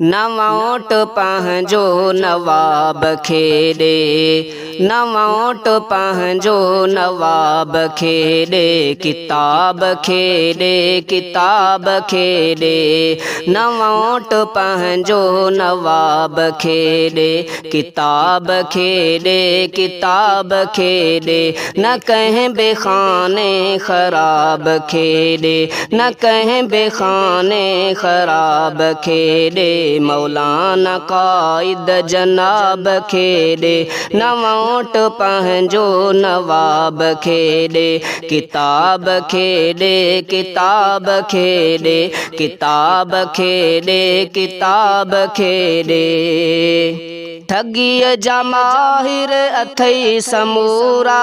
नवोट पंहिंजो नवाब खेॾे, नवोट पंहिंजो नवाब खेॾे, किताब खेॾे, किताब खेॾे, नवोट पंहिंजो नवाब खेॾे, किताब खेॾे, किताब खेॾे, न कंहिं बेखाने ख़राब खेॾे, न कंहिं बेखाने ख़राब खेॾे, मौलाना क़ाइद जनाब खेॾे, नवोट पंहिंजो नवाब खेॾे, किताब खेॾे, किताब खेॾे, किताब खेॾे, किताब खेॾे। ठॻीअ जा माहिर अथई समूरा,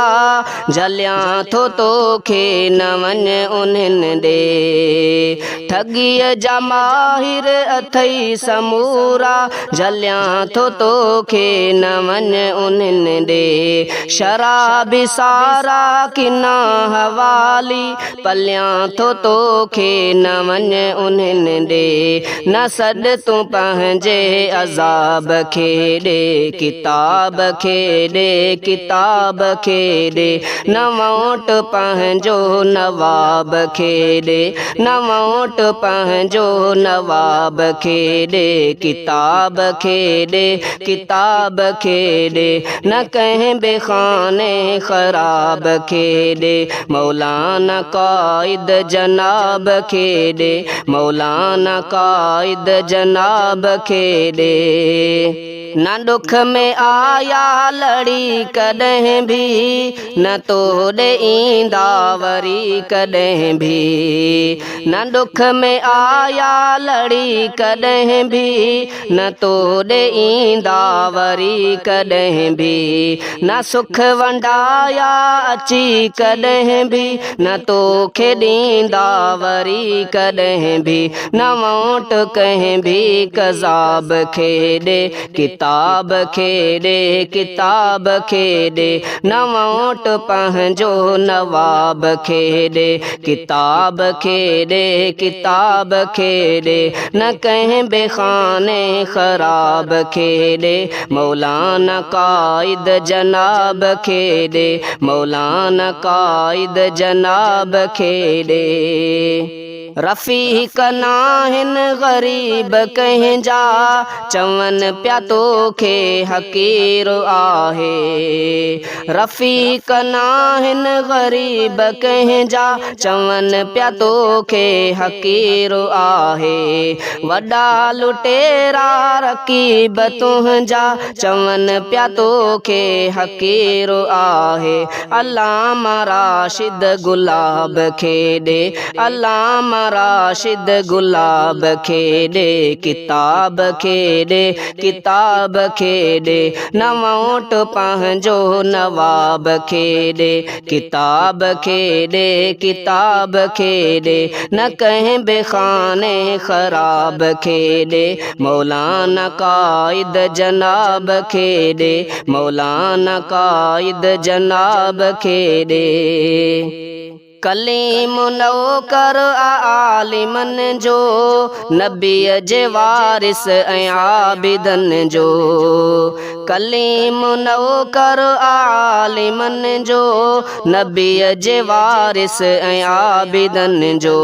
झलियां थो तोखे न वञ उन्हनि ॾे। ठॻीअ जा माहिर अथई समूरा, झलियां थो तोखे न वञ उन्हनि ॾे। शराबी सारा किना हवाली, पलियां थो तोखे न वञ उन्हनि ॾे। न सॾ तूं पंहिंजे अज़ाब खेॾे, किताब खेॾे, किताब खेॾे, नवोट पंहिंजो नवाब खेॾे, नवोट पंहिंजो नवाब खेॾे, किताब खेॾे, किताब खेॾे, न कंहिं बेखाने ख़राब खेॾे, मौलाना क़ाइद जनाब खेॾे, मौलाना क़ाइद जनाब खेॾे। न दुख में आया लड़ी कॾहिं भी, न तोड़े ईंदा वरी कॾहिं भी। न दुख में आया लड़ी कॾहिं भी, न तोड़े ईंदा वरी कॾहिं भी। न सुख वंडाया अची कॾहिं भी, न तोखे ॾींदा वरी कॾहिं भी। नवोट कंहिं भी कज़ाब खेॾे, किताब खेॾे, किताब खेॾे, नवोट पंहिंजो नवाब खेॾे, किताब खेॾे, किताब खेॾे, न कंहिं बेखाने ख़राब खेॾे, मौलाना क़ाइद जनाब खेॾे, मौलाना क़ाइद जनाब खेॾे। रफ़ीक नाहिन ग़रीब कंहिंजा, चवनि पिया तोखे हक़ीर आहे। रफ़ीक नाहिन ग़रीब कंहिंजा, चवनि पिया तोखे हक़ीर आहे। वॾा लुटेरा रक़ीब तुंहिंजा, चवनि पिया तोखे हक़ीर आहे। अल्लामा राशिद गुलाब खेॾे, अल्लामा राशिद गुलाब खेॾे, किताब खेॾे, किताब खेॾे, नवोट पंहिंजो नवाब खेॾे, किताब खेॾे, किताब खेॾे, न कंहिं बेखाने ख़राब खेॾे, मौलाना क़ाइद जनाब खेॾे, मौलाना क़ाइद जनाब खेॾे। कलीम नौकर आलिमन जो, नबीअ जे वारिस ऐं आबिदन जो। कलीम नौकर आलिमन जो, नबीअ जे वारिस ऐं आबिदन जो।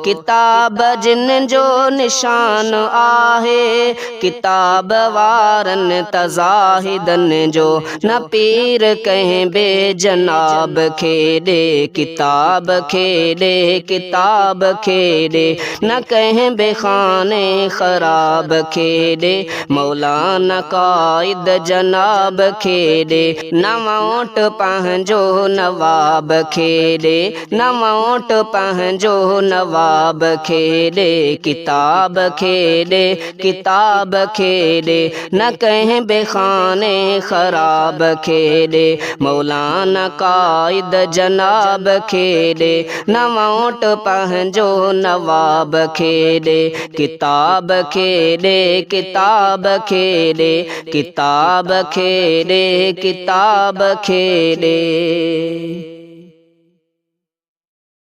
किताब जिन जो निशान आहे, किताब वारनि तज़ाहिदन जो। न पीर कंहिं बेजनाब खेॾे, किताब खेॾे, किताब खेॾे, न कंहिं बेखाने ख़राब खेॾे, मौलाना क़ाइद जनाब खेॾे, नवोट पंहिंजो नवाब खेॾे, नवोट पंहिंजो नवाब खेॾे, किताब खेॾे, किताब खेॾे, न कंहिं बेखाने ख़राब खेॾे, मौलाना क़ाइद जनाब खेॾे, नवोट पंहिंजो नवाब खेॾे, किताब खेॾे, किताब खेॾे, किताब खेॾे, किताब खेॾे।